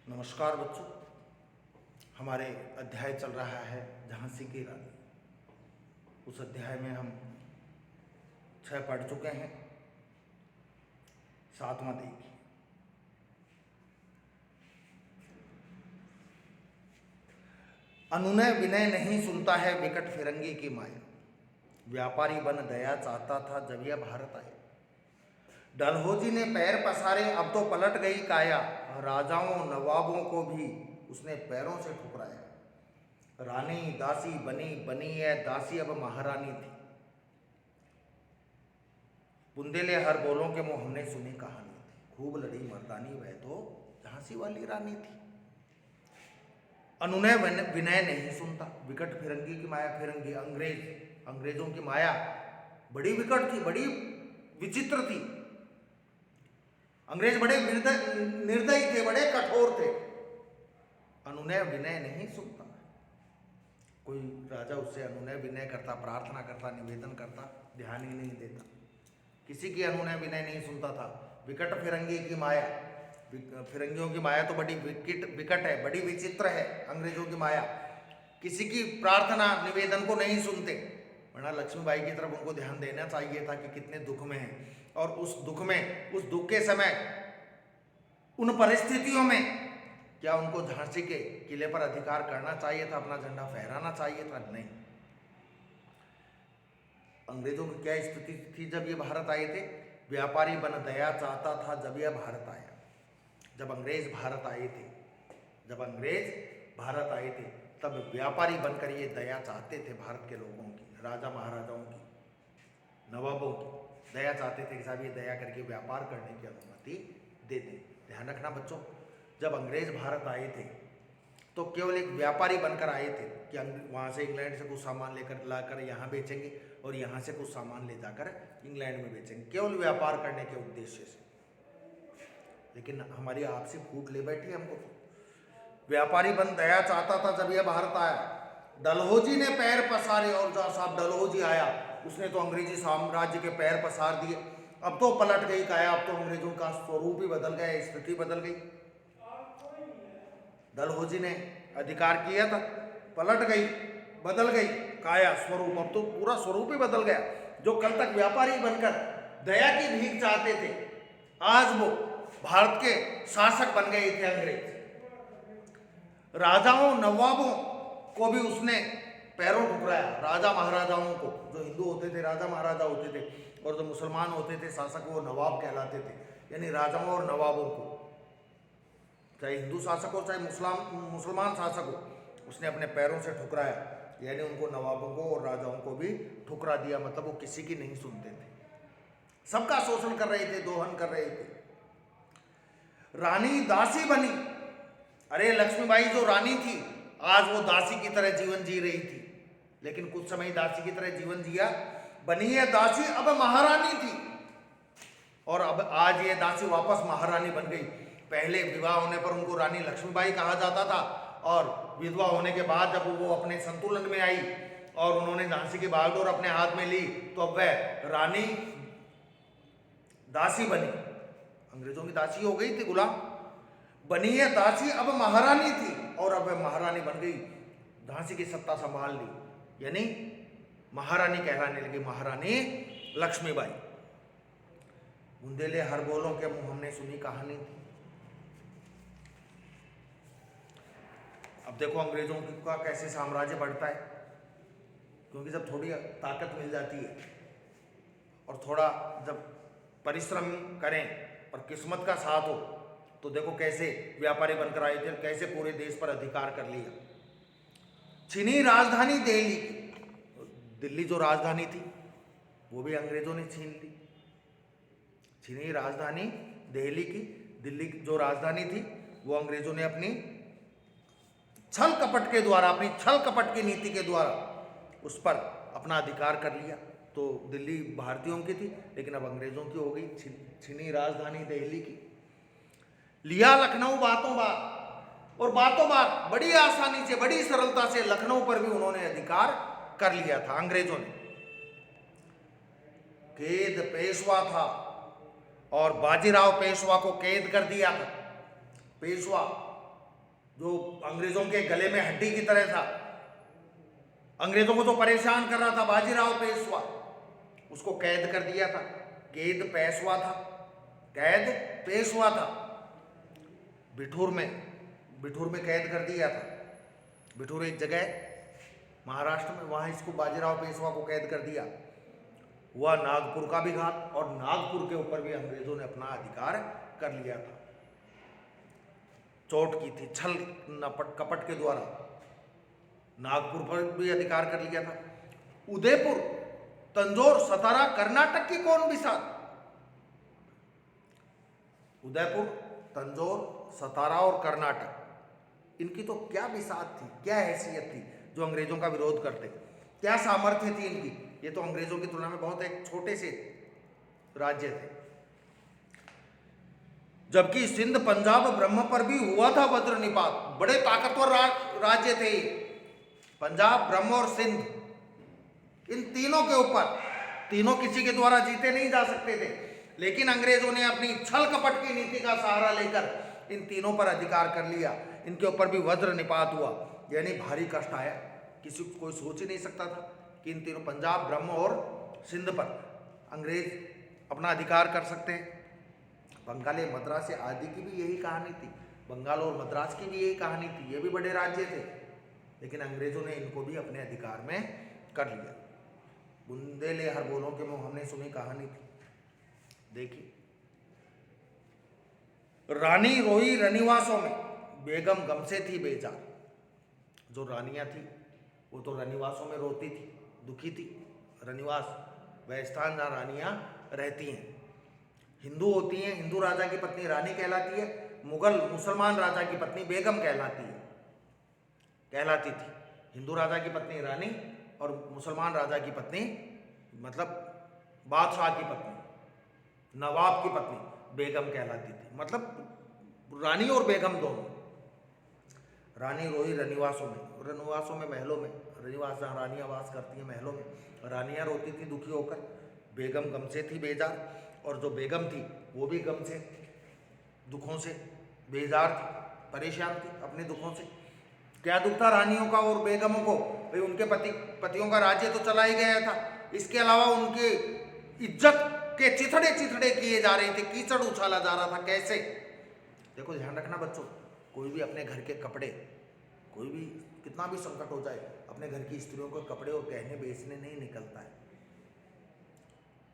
नमस्कार बच्चों। हमारे अध्याय चल रहा है झांसी की रानी। उस अध्याय में हम 6 पढ़ चुके हैं। 7वां देखिए। अनुनय विनय नहीं सुनता है विकट फिरंगी की माया। व्यापारी बन दया चाहता था जब यह भारत आया। डलहौजी ने पैर पसारे अब तो पलट गई काया। राजाओं नवाबों को भी उसने पैरों से ठुकराया। रानी दासी बनी बनी है दासी अब महारानी थी। बुंदेले हर बोलों के मुंह हमने सुनी कहानी थी। खूब लड़ी मर्दानी वह तो झांसी वाली रानी थी। अनुनय विनय नहीं सुनता विकट फिरंगी की माया। फिरंगी अंग्रेजों की माया बड़ी विकट थी, बड़ी विचित्र थी। अंग्रेज बड़े निर्दयी थे, बड़े कठोर थे। अनुनय विनय नहीं सुनता। कोई राजा उससे अनुनय विनय करता, प्रार्थना करता, निवेदन करता, ध्यान ही नहीं देता। किसी की अनुनय विनय नहीं सुनता था। विकट फिरंगी की माया। फिरंगियों की माया तो बड़ी विकट है, बड़ी विचित्र है। अंग्रेजों की माया किसी की प्रार्थना निवेदन को नहीं सुनते। वरना लक्ष्मीबाई की तरफ उनको ध्यान देना चाहिए था कि कितने दुख में हैं, और उस दुख के समय, उन परिस्थितियों में क्या उनको झांसी के किले पर अधिकार करना चाहिए था, अपना झंडा फहराना चाहिए था? नहीं। अंग्रेजों की क्या स्थिति थी जब ये भारत आए थे? व्यापारी बन दया चाहता था जब यह भारत आया। जब अंग्रेज भारत आए थे तब व्यापारी बनकर ये दया चाहते थे भारत के लोगों की, राजा महाराजाओं की, नवाबों की। दया चाहते थे कि साहब ये दया करके व्यापार करने की अनुमति दे दें। ध्यान रखना बच्चों, जब अंग्रेज भारत आए थे तो केवल एक व्यापारी बनकर आए थे कि वहाँ से इंग्लैंड से कुछ सामान लेकर लाकर यहाँ बेचेंगे और यहाँ से कुछ सामान ले जाकर इंग्लैंड में बेचेंगे, केवल व्यापार करने के उद्देश्य से। लेकिन हमारी आपसी फूट ले बैठी हमको तो। व्यापारी बन दया चाहता था जब यह भारत आया। डलहौजी ने पैर पसारे, और जो साहब डलहौजी आया उसने तो अंग्रेजी साम्राज्य के पैर पसार दिए। अब तो पलट गई काया, अब तो अंग्रेजों का स्वरूप ही बदल गया, स्थिति बदल गई। डलहौजी ने अधिकार किया था, पलट गई, बदल गई काया, स्वरूप। अब तो पूरा स्वरूप ही बदल गया। जो कल तक व्यापारी बनकर दया की भीख चाहते थे, आज वो भारत के शासक बन गए थे अंग्रेज। राजाओं नवाबों को भी उसने पैरों ठुकराया। राजा महाराजाओं को, जो हिंदू होते थे राजा महाराजा होते थे, और जो मुसलमान होते थे शासक वो नवाब कहलाते थे। यानी राजाओं और नवाबों को, चाहे हिंदू शासक हो चाहे मुसलमान शासक हो, उसने अपने पैरों से ठुकराया। यानी उनको, नवाबों को और राजाओं को भी ठुकरा दिया। मतलब वो किसी की नहीं सुनते थे, सबका शोषण कर रहे थे, दोहन कर रहे थे। रानी दासी बनी। अरे लक्ष्मीबाई जो रानी थी, आज वो दासी की तरह जीवन जी रही थी। लेकिन कुछ समय दासी की तरह जीवन जिया, बनी है दासी अब महारानी थी, और अब आज ये दासी वापस महारानी बन गई। पहले विवाह होने पर उनको रानी लक्ष्मीबाई कहा जाता था, और विधवा होने के बाद जब वो अपने संतुलन में आई और उन्होंने झांसी की बागडोर अपने हाथ में ली, तो अब वह रानी दासी बनी। अंग्रेजों की दासी हो गई थी, गुलाम। बनी है दासी अब महारानी थी, और अब वह महारानी बन गई, झांसी की सत्ता संभाल ली। यानी महारानी कहलाने लगी, महारानी लक्ष्मीबाई। बुंदेले हर बोलों के मुंह हमने सुनी कहानी थी। अब देखो अंग्रेजों का कैसे साम्राज्य बढ़ता है, क्योंकि जब थोड़ी ताकत मिल जाती है और थोड़ा जब परिश्रम करें और किस्मत का साथ हो, तो देखो कैसे व्यापारी बनकर आए थे, कैसे पूरे देश पर अधिकार कर लिया। छीनी राजधानी दिल्ली, दिल्ली जो राजधानी थी वो भी अंग्रेजों ने छीन ली। छीनी राजधानी दिल्ली की, दिल्ली जो राजधानी थी वो अंग्रेजों ने अपनी छल कपट के द्वारा, अपनी छल कपट की नीति के द्वारा उस पर अपना अधिकार कर लिया। तो दिल्ली भारतीयों की थी, लेकिन अब अंग्रेजों की हो गई। छीनी राजधानी दिल्ली की। लिया लखनऊ बातों बात, और बातों बात बड़ी आसानी से, बड़ी सरलता से लखनऊ पर भी उन्होंने अधिकार कर लिया था अंग्रेजों ने। कैद पेशवा था, और बाजीराव पेशवा को कैद कर दिया था। पेशवा जो अंग्रेजों के गले में हड्डी की तरह था, अंग्रेजों को तो परेशान कर रहा था बाजीराव पेशवा, उसको कैद कर दिया था। कैद पेशवा था, कैद पेशवा था, बिठूर में कैद कर दिया था। बिठूर एक जगह महाराष्ट्र में, वहां इसको बाजीराव पेशवा को कैद कर दिया। हुआ नागपुर का भी घात, और नागपुर के ऊपर भी अंग्रेजों ने अपना अधिकार कर लिया था। चोट की थी, छल कपट के द्वारा नागपुर पर भी अधिकार कर लिया था। उदयपुर, तंजौर, सतारा, कर्नाटक की कौन बिसात? उदयपुर, तंजौर, सतारा और कर्नाटक, इनकी तो क्या बिसात थी, क्या हैसियत थी जो अंग्रेजों का विरोध करते, क्या सामर्थ्य थी इनकी। ये तो अंग्रेजों की तुलना में बहुत एक छोटे से राज्य थे। जबकि सिंध, पंजाब, ब्रह्म पर भी हुआ था वज्र निपात। बड़े ताकतवर राज्य थे ये, पंजाब, ब्रह्म और सिंध। इन तीनों के ऊपर, तीनों किसी के द्वारा जीते नहीं जा सकते थे, लेकिन अंग्रेजों ने अपनी छल कपट की नीति का सहारा लेकर इन तीनों पर अधिकार कर लिया। इनके ऊपर भी वज्र निपात हुआ, यानी भारी कष्ट आया। किसी को कोई सोच ही नहीं सकता था कि इन तीनों, पंजाब, ब्रह्म और सिंध पर अंग्रेज अपना अधिकार कर सकते हैं। बंगाल, मद्रास आदि की भी यही कहानी थी, बंगाल और मद्रास की भी यही कहानी थी। ये भी बड़े राज्य थे, लेकिन अंग्रेजों ने इनको भी अपने अधिकार में कर लिया। बुंदेले हर बोलों के मुंह, हमने सुनी कहानी थी। देखिए, रानी रोई रनिवासों में, बेगम गम से थी बेजार। जो रानियां थी वो तो रनिवासों में रोती थी, दुखी थी। रनिवास वह स्थान जहाँ रानियां रहती हैं, हिंदू होती हैं। हिंदू राजा की पत्नी रानी कहलाती है, मुसलमान राजा की पत्नी बेगम कहलाती थी। हिंदू राजा की पत्नी रानी और मुसलमान राजा की पत्नी, मतलब बादशाह की पत्नी, नवाब की पत्नी बेगम कहलाती थी। मतलब रानी और बेगम दोनों। रानी रोई रनिवासों में, महलों में, रनिवास जहाँ रानियाँ वास करती हैं, महलों में रानियाँ रोती थी दुखी होकर। बेगम गम से थी बेजार, और जो बेगम थी वो भी गम से, दुखों से बेजार थी, परेशान थी अपने दुखों से। क्या दुख था रानियों का और बेगमों को? भाई उनके पतियों का राज्य तो चला ही गया था, इसके अलावा उनकी इज्जत के चिथड़े किए जा रहे थे, कीचड़ उछाला जा रहा था। कैसे? देखो, ध्यान रखना बच्चों, कोई भी अपने घर के कपड़े, कोई भी कितना भी संकट हो जाए, अपने घर की स्त्रियों को कपड़े और गहने बेचने नहीं निकलता है।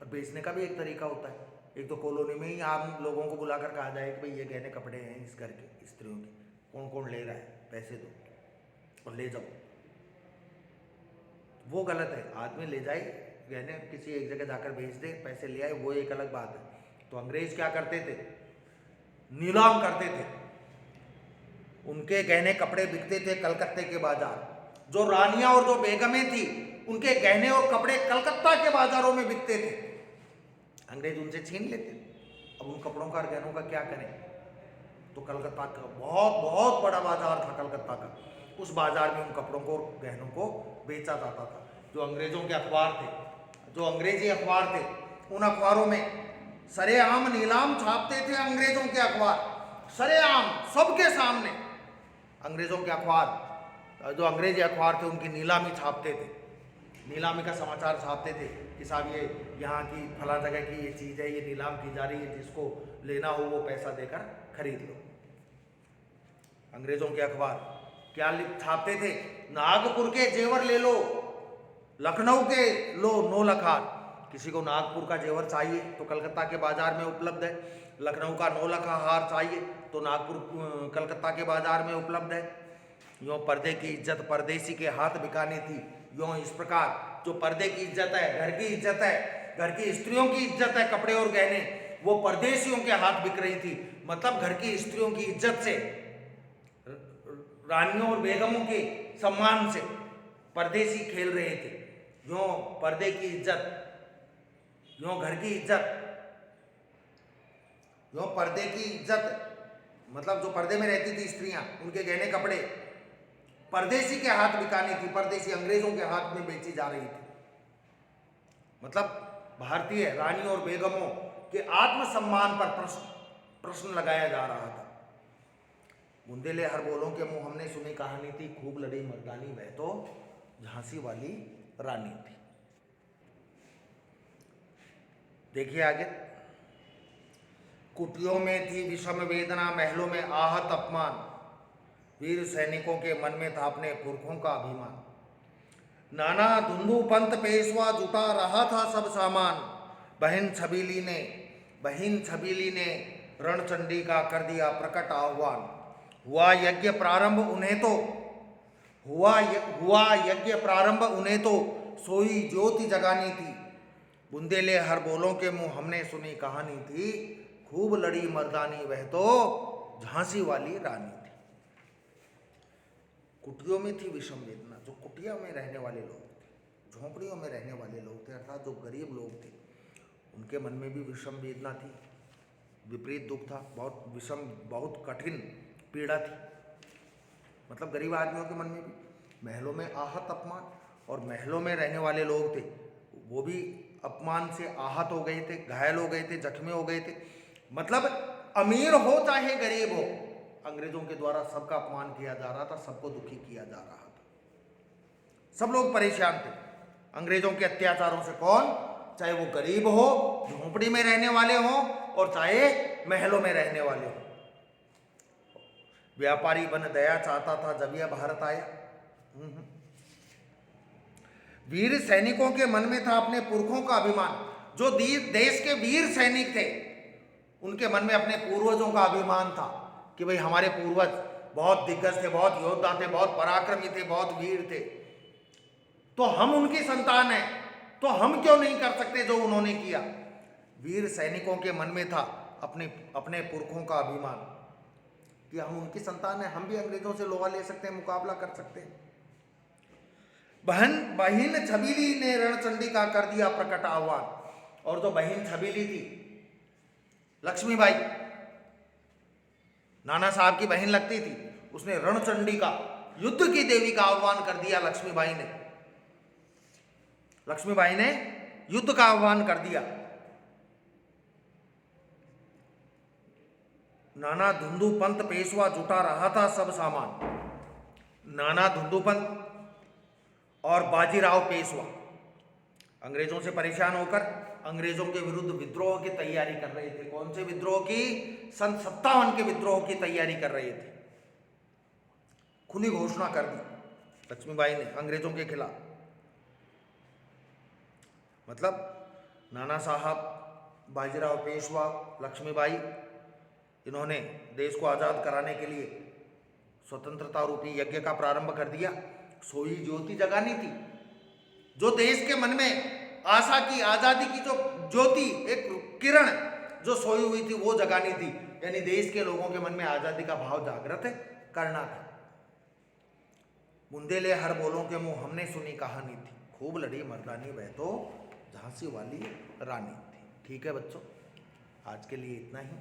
और बेचने का भी एक तरीका होता है। एक तो कॉलोनी में ही आम लोगों को बुलाकर कहा जाए कि भाई ये गहने कपड़े हैं इस घर के स्त्रियों के, कौन कौन ले रहा है, पैसे दो और ले जाओ। वो गलत है। आदमी ले जाए गहने, किसी एक जगह जाकर बेच दे, पैसे ले आए, वो एक अलग बात है। तो अंग्रेज क्या करते थे? नीलाम करते थे। उनके गहने कपड़े बिकते थे कलकत्ते के बाजार। जो रानियां और जो बेगमें थी, उनके गहने और कपड़े कलकत्ता के बाजारों में बिकते थे। अंग्रेज उनसे छीन लेते थे। अब उन कपड़ों का और गहनों का क्या करें? तो कलकत्ता का बहुत बहुत बड़ा बाजार था कलकत्ता का, उस बाजार में उन कपड़ों को और गहनों को बेचा जाता था। जो अंग्रेजों के अखबार थे, जो अंग्रेजी अखबार थे, उन अखबारों में सरेआम नीलाम छापते थे अंग्रेजों के अखबार, सरेआम सबके सामने। अंग्रेजों के अखबार, जो अंग्रेजी अखबार थे, उनकी नीलामी छापते थे, नीलामी का समाचार छापते थे कि साहब ये यहाँ की फला जगह की ये चीज़ है, ये नीलाम की जा रही है, जिसको लेना हो वो पैसा देकर खरीद लो। अंग्रेजों के अखबार क्या छापते थे? नागपुर के जेवर ले लो, लखनऊ के लो नो लखार। किसी को नागपुर का जेवर चाहिए तो कलकत्ता के बाजार में उपलब्ध है, लखनऊ का 9 लखा हार चाहिए तो नागपुर कलकत्ता के बाजार में उपलब्ध है। यूँ पर्दे की इज्जत परदेसी के हाथ बिकानी थी। यूँ इस प्रकार जो पर्दे की इज्जत है, घर की इज्जत है, घर की स्त्रियों की इज्जत है, कपड़े और गहने, वो परदेशियों के हाथ बिक रही थी। मतलब घर की स्त्रियों की इज्जत से, रानियों और बेगमों के सम्मान से परदेसी खेल रहे थे। यूँ पर्दे की इज्जत, यूँ घर की इज्जत, यूँ पर्दे की इज्जत, मतलब जो पर्दे में रहती थी स्त्रियां, उनके गहने कपड़े परदेसी के हाथ बिकानी थी, परदेसी अंग्रेजों के हाथ में बेची जा रही थी। मतलब भारतीय रानी और बेगमों के आत्मसम्मान पर प्रश्न लगाया जा रहा था। बुंदेले हर बोलों के मुंह हमने सुनी कहानी थी, खूब लड़ी मर्दानी वह तो झांसी वाली रानी थी। देखिए आगे, कुटियों में थी विषम वेदना, महलों में आहत अपमान, वीर सैनिकों के मन में था अपने पुरखों का अभिमान। नाना धुंधु पंत पेशवा जुटा रहा था सब सामान, बहन छबीली ने रणचंडी का कर दिया प्रकट आह्वान। हुआ यज्ञ प्रारंभ उन्हें तो सोई ज्योति जगानी थी। बुंदेले हर बोलों के मुंह हमने सुनी कहानी थी, खूब लड़ी मर्दानी वह तो झांसी वाली रानी थी। कुटियों में थी विषम वेदना, जो कुटिया में रहने वाले लोग थे, झोंपड़ियों में रहने वाले लोग थे, अर्थात जो गरीब लोग थे, उनके मन में भी विषम वेदना थी, विपरीत दुख था, बहुत कठिन पीड़ा थी। मतलब गरीब आदमियों के मन में भी। महलों में आहत अपमान, और महलों में रहने वाले लोग थे वो भी अपमान से आहत हो गए थे, घायल हो गए थे, जख्मी हो गए थे। मतलब अमीर हो चाहे गरीब हो, अंग्रेजों के द्वारा सबका अपमान किया जा रहा था, सबको दुखी किया जा रहा था। सब लोग परेशान थे अंग्रेजों के अत्याचारों से। कौन? चाहे वो गरीब हो, झोंपड़ी में रहने वाले हो, और चाहे महलों में रहने वाले हो। व्यापारी बन दया चाहता था जब यह भारत आया। वीर सैनिकों के मन में था अपने पुरखों का अभिमान। जो देश के वीर सैनिक थे, उनके मन में अपने पूर्वजों का अभिमान था कि भाई हमारे पूर्वज बहुत दिग्गज थे, बहुत योद्धा थे, बहुत पराक्रमी थे, बहुत वीर थे, तो हम उनकी संतान हैं, तो हम क्यों नहीं कर सकते जो उन्होंने किया। वीर सैनिकों के मन में था अपने पुरखों का अभिमान कि हम उनकी संतान हैं, हम भी अंग्रेजों से लोहा ले सकते हैं, मुकाबला कर सकते हैं। बहन छबीली ने रणचंडी का कर दिया प्रकट आह्वान। और जो बहन छबीली थी, लक्ष्मीबाई, नाना साहब की बहन लगती थी, उसने रणचंडी का, युद्ध की देवी का आह्वान कर दिया। लक्ष्मीबाई ने युद्ध का आह्वान कर दिया। नाना धुंधु पंत पेशवा जुटा रहा था सब सामान। नाना धुंधु पंत और बाजीराव पेशवा अंग्रेजों से परेशान होकर अंग्रेजों के विरुद्ध विद्रोह की तैयारी कर रहे थे। कौन से विद्रोह की? सन 57 के विद्रोह की तैयारी कर रहे थे। खुली घोषणा कर दी लक्ष्मीबाई ने अंग्रेजों के खिलाफ। मतलब नाना साहब, बाजीराव पेशवा, लक्ष्मीबाई, इन्होंने देश को आज़ाद कराने के लिए स्वतंत्रता रूपी यज्ञ का प्रारंभ कर दिया। सोई ज्योति जगानी थी, जो देश के मन में आशा की, आज़ादी की जो ज्योति, एक किरण जो सोई हुई थी, वो जगानी थी। यानी देश के लोगों के मन में आज़ादी का भाव जागृत करना था। बुंदेले हर बोलों के मुंह हमने सुनी कहानी थी, खूब लड़ी मर्दानी वह तो झांसी वाली रानी थी। ठीक है बच्चों, आज के लिए इतना ही।